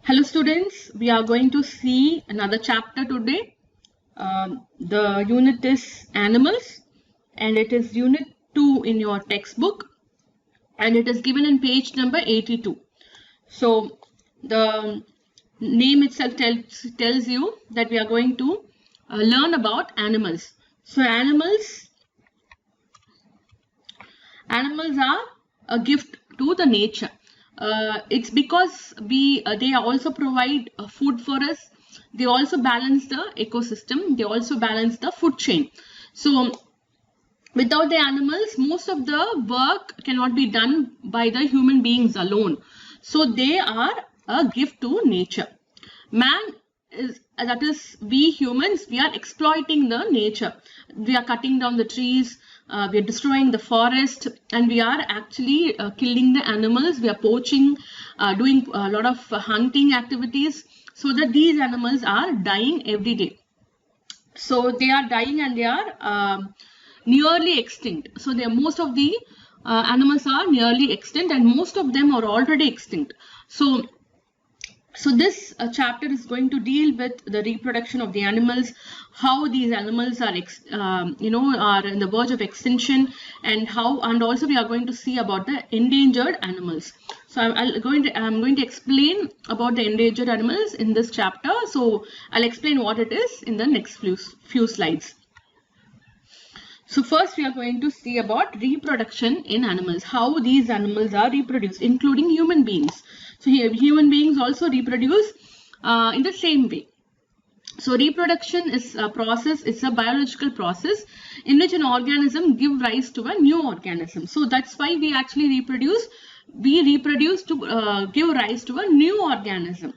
Hello students, we are going to see another chapter today. The unit is animals and it is unit 2 in your textbook and it is given in page number 82. So the name itself tells you that we are going to learn about animals. So animals are a gift to the nature. It's because they also provide food for us. They also balance the ecosystem. They also balance the food chain. So without the animals, most of the work cannot be done by the human beings alone. So they are a gift to nature. Man is, that is, we humans, we are exploiting the nature. We are cutting down the trees. We are destroying the forest, and we are actually killing the animals. We are poaching, doing a lot of hunting activities, so that these animals are dying every day. So they are dying and they are nearly extinct. So most of the animals are nearly extinct, and most of them are already extinct. So this chapter is going to deal with the reproduction of the animals, how these animals are are in the verge of extinction, and also we are going to see about the endangered animals. So I'm going to explain about the endangered animals in this chapter. So I'll explain what it is in the next few slides. So first we are going to see about reproduction in animals, how these animals are reproduced, including human beings. So here human beings also reproduce in the same way. So reproduction is a process, it's a biological process in which an organism gives rise to a new organism. So that's why we actually reproduce. We reproduce to give rise to a new organism.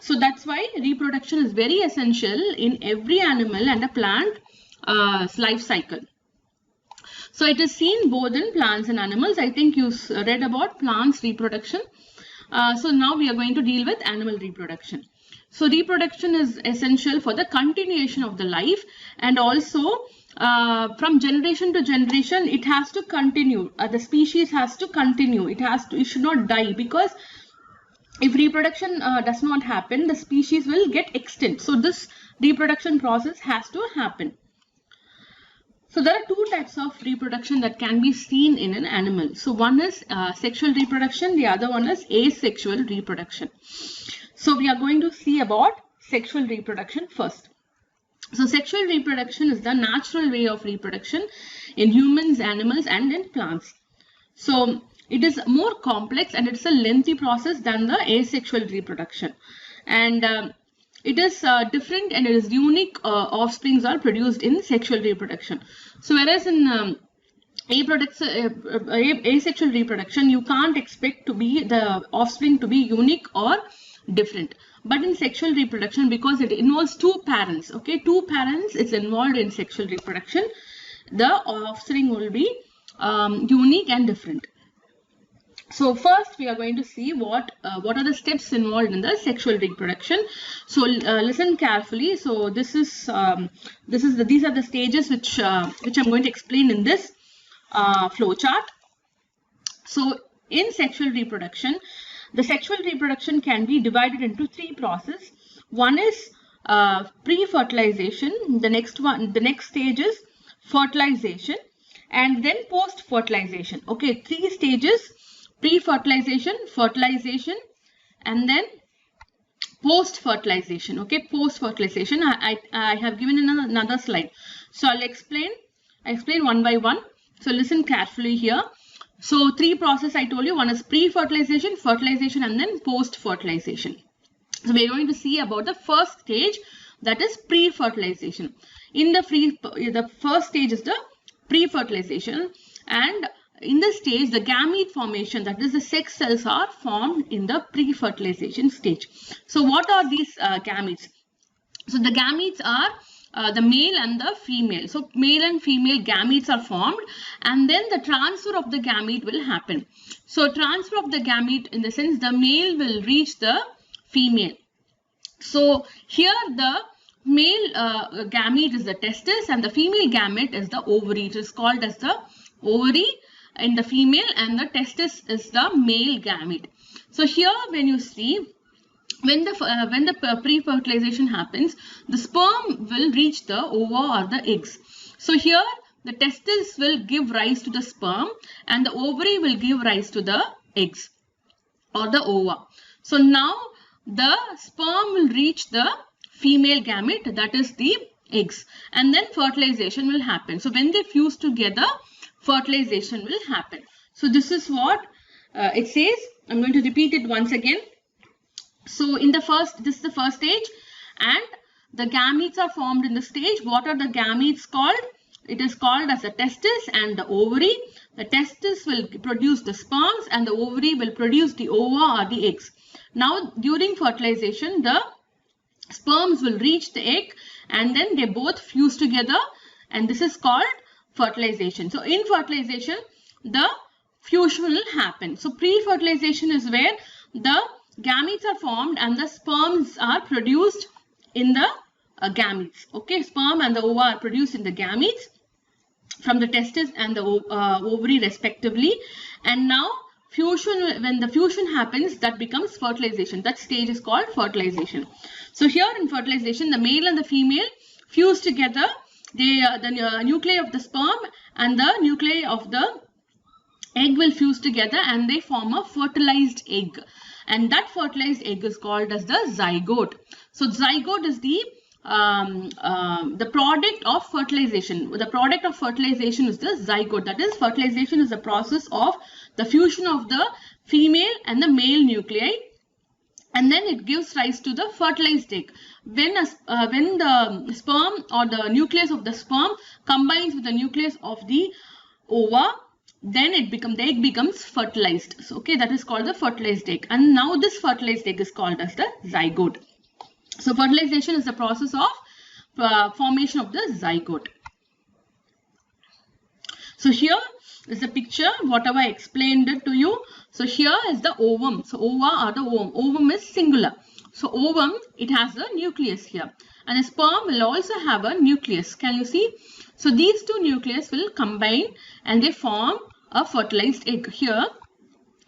So that's why reproduction is very essential in every animal and a plant life cycle. So it is seen both in plants and animals. I think you read about plants reproduction. So now we are going to deal with animal reproduction. So reproduction is essential for the continuation of the life, and also from generation to generation it has to continue. The species has to continue. It should not die, because if reproduction does not happen, the species will get extinct. So this reproduction process has to happen. So there are two types of reproduction that can be seen in an animal. So one is sexual reproduction, the other one is asexual reproduction. So we are going to see about sexual reproduction first. So sexual reproduction is the natural way of reproduction in humans, animals, and in plants. So it is more complex and it's a lengthy process than the asexual reproduction. And it is different and it is unique. Offsprings are produced in sexual reproduction. So whereas in asexual reproduction, you can't expect to be the offspring to be unique or different. But in sexual reproduction, because it involves two parents, okay, two parents is involved in sexual reproduction, the offspring will be unique and different. So first we are going to see what are the steps involved in the sexual reproduction. So listen carefully. So these are the stages which I'm going to explain in this flow chart. So in sexual reproduction, the sexual reproduction can be divided into three processes. One is pre-fertilization. The next stage is fertilization, and then post-fertilization. Okay, three stages: pre-fertilization, fertilization, and then post-fertilization. Okay, post-fertilization. I have given another slide. So I'll explain one by one. So listen carefully here. So three processes I told you. One is pre-fertilization, fertilization, and then post-fertilization. So we're going to see about the first stage, that is pre-fertilization. In the first stage is the pre-fertilization, and in this stage, the gamete formation, that is the sex cells, are formed in the pre-fertilization stage. So what are these gametes? So the gametes are the male and the female. So male and female gametes are formed, and then the transfer of the gamete will happen. So transfer of the gamete, in the sense the male will reach the female. So here the male gamete is the testis and the female gamete is the ovary. It is called as the ovary in the female, and the testis is the male gamete. So here when you see when the pre-fertilization happens, the sperm will reach the ova or the eggs. So here the testes will give rise to the sperm and the ovary will give rise to the eggs or the ova. So now the sperm will reach the female gamete, that is the eggs, and then fertilization will happen. So when they fuse together, fertilization will happen. So this is what it says. I'm going to repeat it once again. So in the first, this is the first stage, and the gametes are formed in the stage. What are the gametes called? It is called as the testis and the ovary. The testis will produce the sperms and the ovary will produce the ova or the eggs. Now during fertilization, the sperms will reach the egg and then they both fuse together, and this is called fertilization. So in fertilization, the fusion will happen. So pre-fertilization is where the gametes are formed and the sperms are produced in the gametes. Okay, sperm and the ova are produced in the gametes from the testis and the ovary respectively. And now fusion, when the fusion happens, that becomes fertilization. That stage is called fertilization. So here in fertilization, the male and the female fuse together. The nuclei of the sperm and the nuclei of the egg will fuse together and they form a fertilized egg. And that fertilized egg is called as the zygote. So zygote is the product of fertilization. The product of fertilization is the zygote. That is, fertilization is the process of the fusion of the female and the male nuclei, and then it gives rise to the fertilized egg. When the sperm or the nucleus of the sperm combines with the nucleus of the ova, then the egg becomes fertilized. So, okay, that is called the fertilized egg. And now this fertilized egg is called as the zygote. So fertilization is the process of formation of the zygote. So here is the picture, whatever I explained it to you. So here is the ovum. So ova or the ovum. Ovum is singular. So ovum, it has a nucleus here. And the sperm will also have a nucleus. Can you see? So these two nucleus will combine and they form a fertilized egg. Here,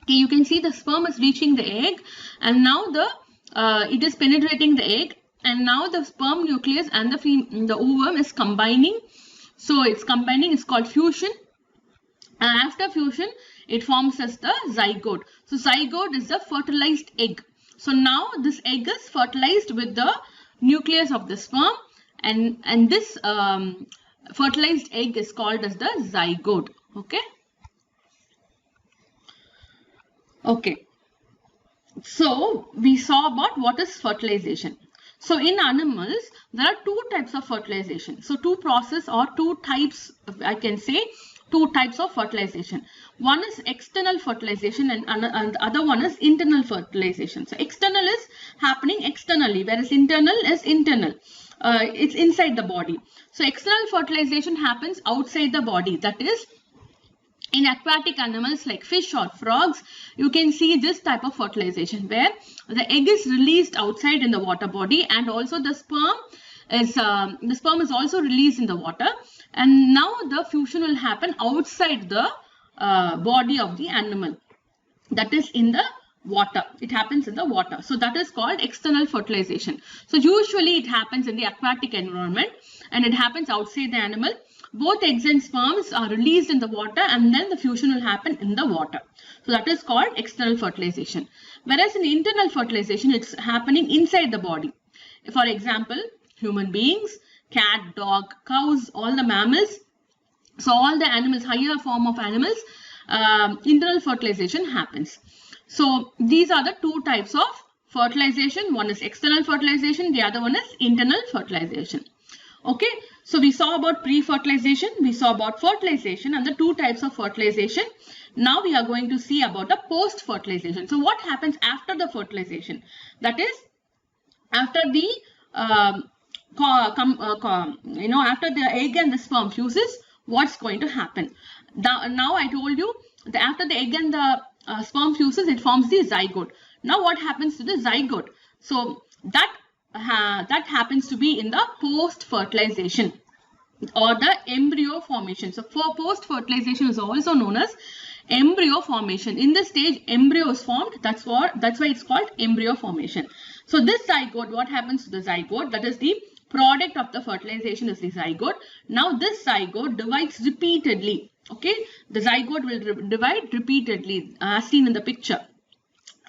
okay, you can see the sperm is reaching the egg, and now it is penetrating the egg, and now the sperm nucleus and the ovum is combining. So it's combining, it's called fusion. And after fusion, it forms as the zygote. So zygote is the fertilized egg. So now this egg is fertilized with the nucleus of the sperm, and this fertilized egg is called as the zygote. Okay. Okay. So we saw about what is fertilization. So in animals, there are two types of fertilization. So two process or two types, I can say, two types of fertilization. One is external fertilization and the other one is internal fertilization. So external is happening externally, whereas internal is internal. It's inside the body. So external fertilization happens outside the body. That is, in aquatic animals like fish or frogs, you can see this type of fertilization where the egg is released outside in the water body, and also the sperm is also released in the water, and now the fusion will happen outside the body of the animal, that is in the water. It happens in the water. So that is called external fertilization. So usually it happens in the aquatic environment and it happens outside the animal. Both eggs and sperms are released in the water and then the fusion will happen in the water. So that is called external fertilization. Whereas in internal fertilization, it's happening inside the body. For example, human beings, cat, dog, cows, all the mammals. So all the animals, higher form of animals, internal fertilization happens. So these are the two types of fertilization. One is external fertilization, the other one is internal fertilization. Okay, so we saw about pre-fertilization, we saw about fertilization and the two types of fertilization. Now we are going to see about the post-fertilization. So what happens after the fertilization? That is, after the after the egg and the sperm fuses, what's going to happen? Now I told you that after the egg and the sperm fuses, it forms the zygote. Now what happens to the zygote? So that happens to be in the post-fertilization or the embryo formation. So for post-fertilization is also known as embryo formation. In this stage, embryo is formed. That's why it's called embryo formation. So this zygote, what happens to the zygote? That is the product of the fertilization is the zygote. Now this zygote divides repeatedly. Okay, the zygote will divide repeatedly as seen in the picture.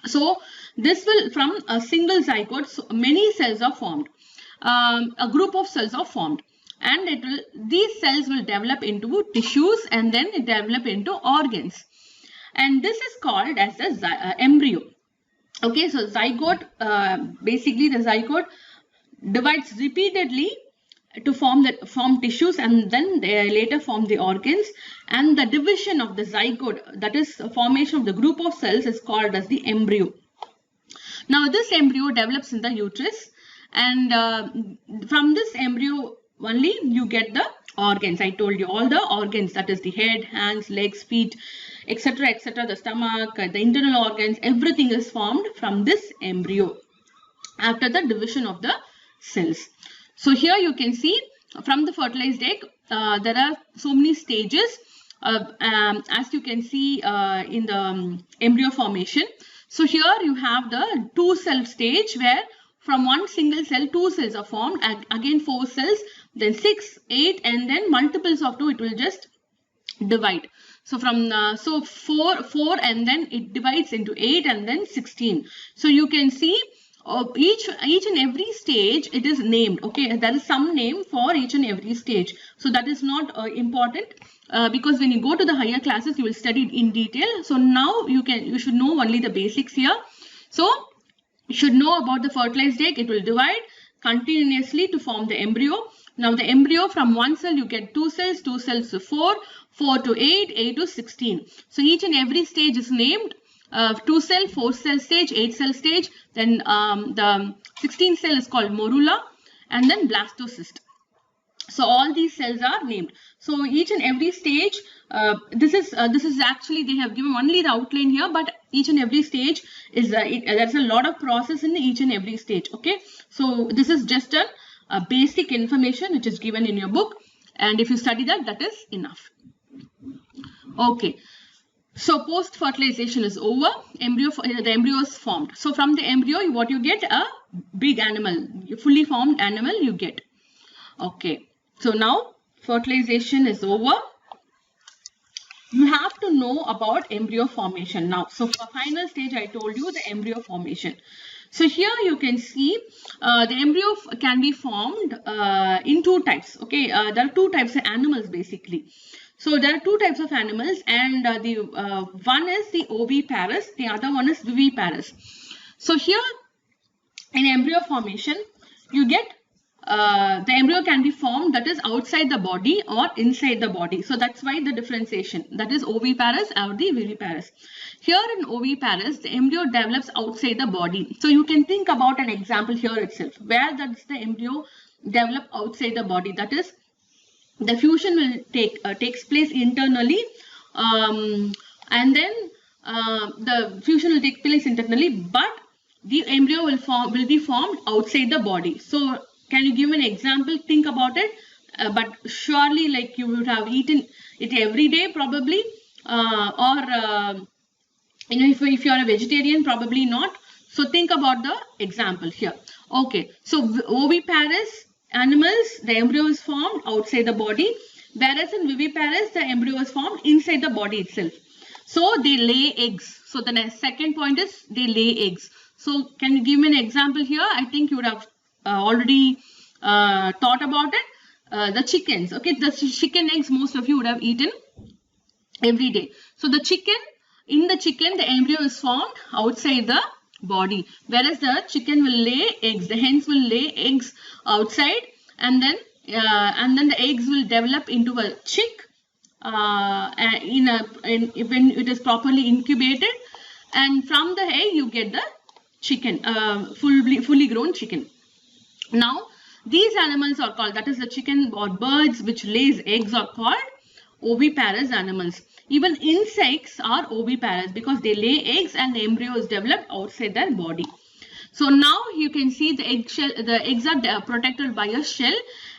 So this will, from a single zygote, so many cells are formed. A group of cells are formed, and these cells will develop into tissues and then develop into organs, and this is called as the embryo. Okay, so zygote, basically the zygote divides repeatedly to form tissues, and then they later form the organs, and the division of the zygote, that is the formation of the group of cells, is called as the embryo. Now this embryo develops in the uterus, and from this embryo only you get the organs. I told you all the organs, that is the head, hands, legs, feet, etc., etc., the stomach, the internal organs, everything is formed from this embryo after the division of the cells. So here you can see from the fertilized egg, there are so many stages, as you can see in the embryo formation. So here you have the 2-cell stage, where from one single cell 2 cells are formed, again 4 cells, then 6, 8, and then multiples of 2, it will just divide. So from 4, and then it divides into 8 and then 16. So you can see each and every stage it is named. Okay, there is some name for each and every stage. So that is not important, because when you go to the higher classes you will study it in detail. So now you should know only the basics here. So you should know about the fertilized egg. It will divide continuously to form the embryo. Now the embryo, from one cell you get 2 cells, 2 cells to 4, 4 to 8, 8 to 16. So each and every stage is named. 2 cell, 4 cell stage, 8 cell stage, then the 16 cell is called morula, and then blastocyst. So all these cells are named. So each and every stage, this is actually, they have given only the outline here, but each and every stage is there's a lot of process in each and every stage. Okay, so this is just a basic information which is given in your book, and if you study that, that is enough. Okay. So post-fertilization is over, the embryo is formed. So from the embryo, what you get? A big animal, fully formed animal you get. Okay, so now fertilization is over. You have to know about embryo formation now. So for final stage, I told you the embryo formation. So here you can see the embryo can be formed in 2 types. Okay, there are 2 types of animals basically. So there are 2 types of animals, and one is the oviparous, the other one is viviparous. So here in embryo formation, you get the embryo can be formed, that is outside the body or inside the body. So that's why the differentiation, that is oviparous or the viviparous. Here in oviparous, the embryo develops outside the body. So you can think about an example here itself, where that's the embryo develop outside the body. That is, the fusion will takes place internally, and then the fusion will take place internally, but the embryo will be formed outside the body. So can you give an example? Think about it. But surely, like, you would have eaten it every day probably, or you know, if you are a vegetarian, probably not. So think about the example here. Okay, so oviparous animals, the embryo is formed outside the body, whereas in viviparous, the embryo is formed inside the body itself. So they lay eggs. So the second point is they lay eggs. So can you give me an example here? I think you would have already thought about it. The chickens, okay, the chicken eggs most of you would have eaten every day. So the chicken, in the chicken, the embryo is formed outside the body, whereas the chicken will lay eggs, the hens will lay eggs outside, and then the eggs will develop into a chick when it is properly incubated, and from the egg you get the chicken, fully grown chicken. Now these animals are called, that is the chicken or birds which lays eggs, are called oviparous animals. Even insects are oviparous because they lay eggs and the embryo is developed outside their body. So now you can see the eggshell, the eggs are protected by a shell,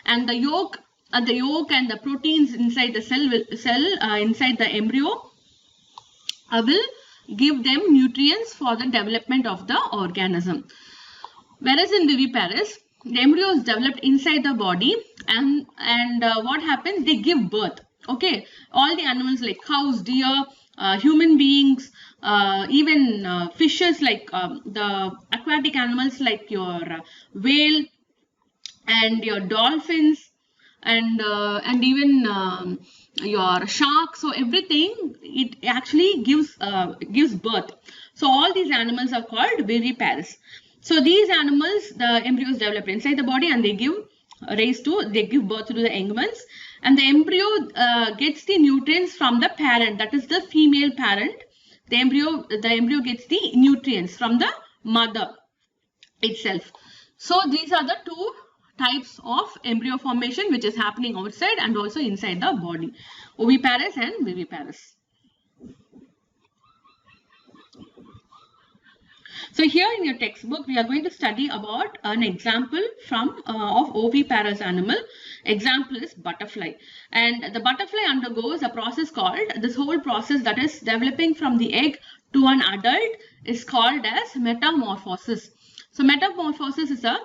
and the yolk and the proteins inside the cell inside the embryo will give them nutrients for the development of the organism. Whereas in viviparous, the embryo is developed inside the body, and what happens? They give birth. Okay, all the animals like cows, deer, human beings, even fishes, like the aquatic animals like your whale and your dolphins, and even your shark. So everything, it actually gives birth. So all these animals are called viviparous. So these animals, the embryos develop inside the body, and they give birth to the young ones, and the embryo gets the nutrients from the parent, that is the female parent. The embryo gets the nutrients from the mother itself. So these are the two types of embryo formation which is happening outside and also inside the body: oviparous and viviparous. So here in your textbook, we are going to study about an example of oviparous animal. Example is butterfly, and the butterfly undergoes a process called, this whole process, that is developing from the egg to an adult, is called as metamorphosis. So metamorphosis is the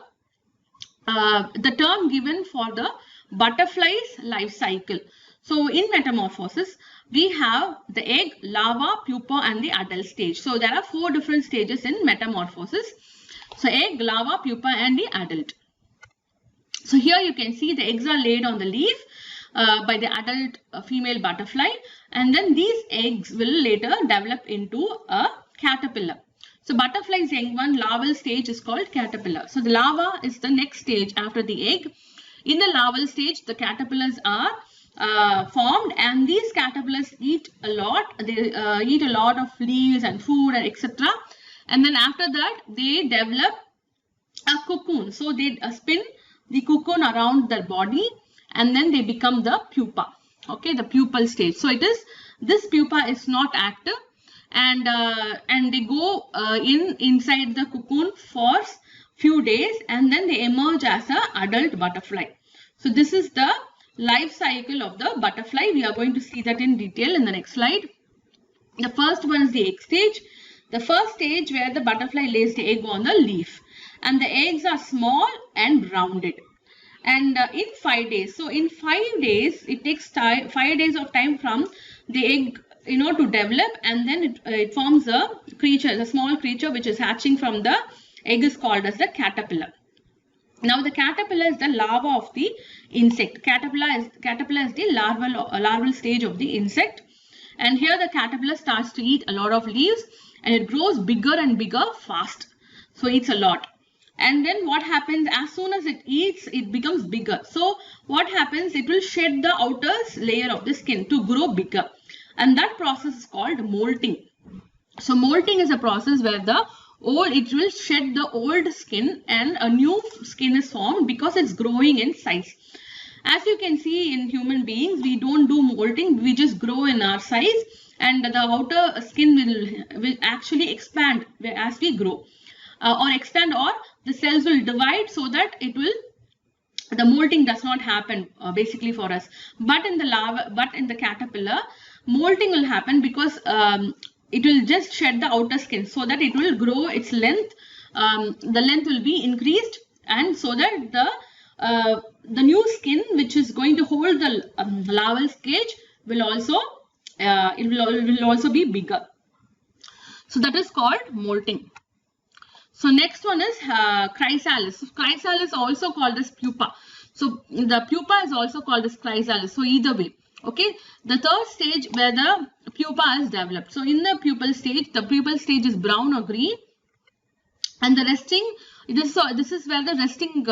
term given for the butterfly's life cycle. So in metamorphosis, we have the egg, larva, pupa, and the adult stage. So there are 4 different stages in metamorphosis. So egg, larva, pupa, and the adult. So here you can see the eggs are laid on the leaf by the adult female butterfly, and then these eggs will later develop into a caterpillar. So butterfly's young one, larval stage, is called caterpillar. So the larva is the next stage after the egg. In the larval stage, the caterpillars are formed, and these caterpillars eat a lot. They eat a lot of leaves and food and etc. And then after that, they develop a cocoon. So they spin the cocoon around their body, and then they become the pupa. Okay, the pupal stage. So this pupa is not active, and they go inside the cocoon for few days, and then they emerge as an adult butterfly. So this is the life cycle of the butterfly. We are going to see that in detail in the next slide. The first one is the egg stage. The first stage where the butterfly lays the egg on the leaf, and the eggs are small and rounded. And in 5 days, so in 5 days, it takes 5 days of time from the egg, to develop, and then it forms a creature, a small creature which is hatching from the egg, is called as the caterpillar. Now the caterpillar is the larva of the insect. Caterpillar is the larval stage of the insect, and here the caterpillar starts to eat a lot of leaves, and it grows bigger and bigger fast. So it eats a lot. And then what happens, as soon as it eats, it becomes bigger. So what happens, it will shed the outer layer of the skin to grow bigger, and that process is called molting. So molting is a process where it will shed the old skin and a new skin is formed because it's growing in size. As you can see, in human beings, we don't do molting, we just grow in our size, and the outer skin will actually expand as we grow, or extend, or the cells will divide, so that the molting does not happen basically for us. But in the caterpillar, molting will happen because it will just shed the outer skin, so that it will grow its length. The length will be increased, and so that the new skin, which is going to hold the larval stage, will also be bigger. So that is called molting. So next one is chrysalis. So chrysalis also called as pupa. So the pupa is also called as chrysalis. So either way. Okay, the third stage where the pupa is developed. So in the pupal stage is brown or green, and the resting, this is where the resting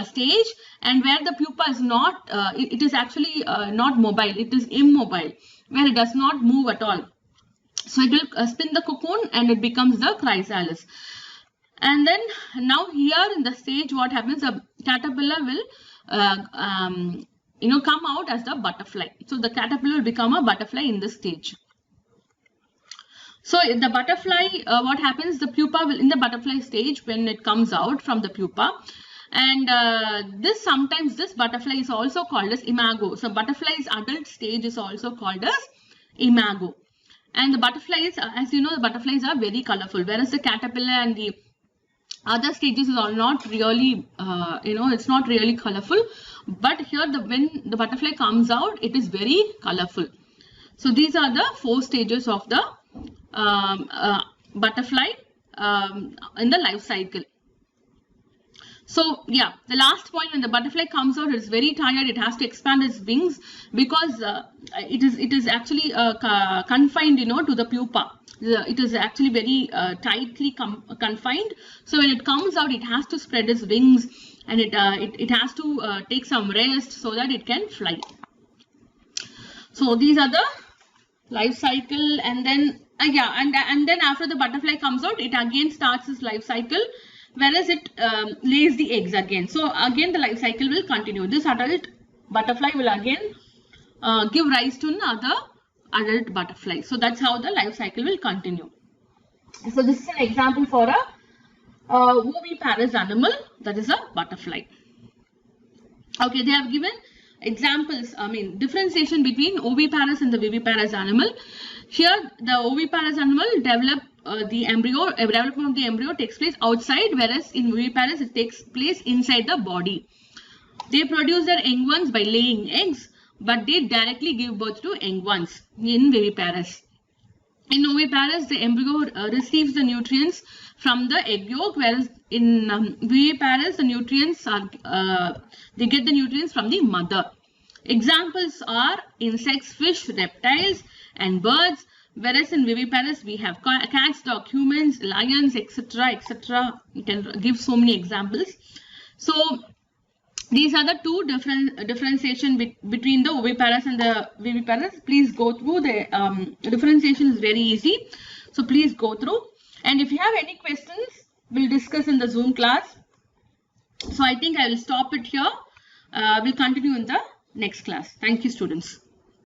stage, and where the pupa is not, it is actually not mobile, it is immobile, where it does not move at all. So it will spin the cocoon, and it becomes the chrysalis. And then now here in the stage, what happens, a caterpillar will come out as the butterfly. So the caterpillar will become a butterfly in this stage. So the butterfly, what happens, the pupa will, in the butterfly stage, when it comes out from the pupa, and sometimes this butterfly is also called as imago. So butterfly's adult stage is also called as imago. And the butterflies, as you know, the butterflies are very colorful, whereas the caterpillar and the other stages are not really, it's not really colorful. But here, when the butterfly comes out, it is very colorful. So these are the 4 stages of the butterfly in the life cycle. So yeah, the last point, when the butterfly comes out, it's very tired. It has to expand its wings because it is actually confined, to the pupa. It is actually very tightly confined. So when it comes out, it has to spread its wings, and it has to take some rest so that it can fly. So these are the life cycle, and then and then after the butterfly comes out, it again starts its life cycle, whereas it lays the eggs again. So again the life cycle will continue. This adult butterfly will again give rise to another adult butterfly. So that's how the life cycle will continue. So this is an example for a oviparous animal, that is a butterfly. Okay, they have given examples, differentiation between oviparous and the viviparous animal. Here the oviparous animal development of the embryo takes place outside, whereas in viviparous it takes place inside the body. They produce their young ones by laying eggs, but they directly give birth to young ones in viviparous. In oviparous, the embryo receives the nutrients from the egg yolk, whereas in viviparous, the nutrients are they get the nutrients from the mother. Examples are insects, fish, reptiles, and birds. Whereas in viviparous, we have cats, dogs, humans, lions, etc., etc. You can give so many examples. So these are the 2 differentiation between the oviparous and the viviparous. Please go through the differentiation is very easy. So please go through. And if you have any questions, we'll discuss in the Zoom class. So I think I will stop it here. We'll continue in the next class. Thank you, students.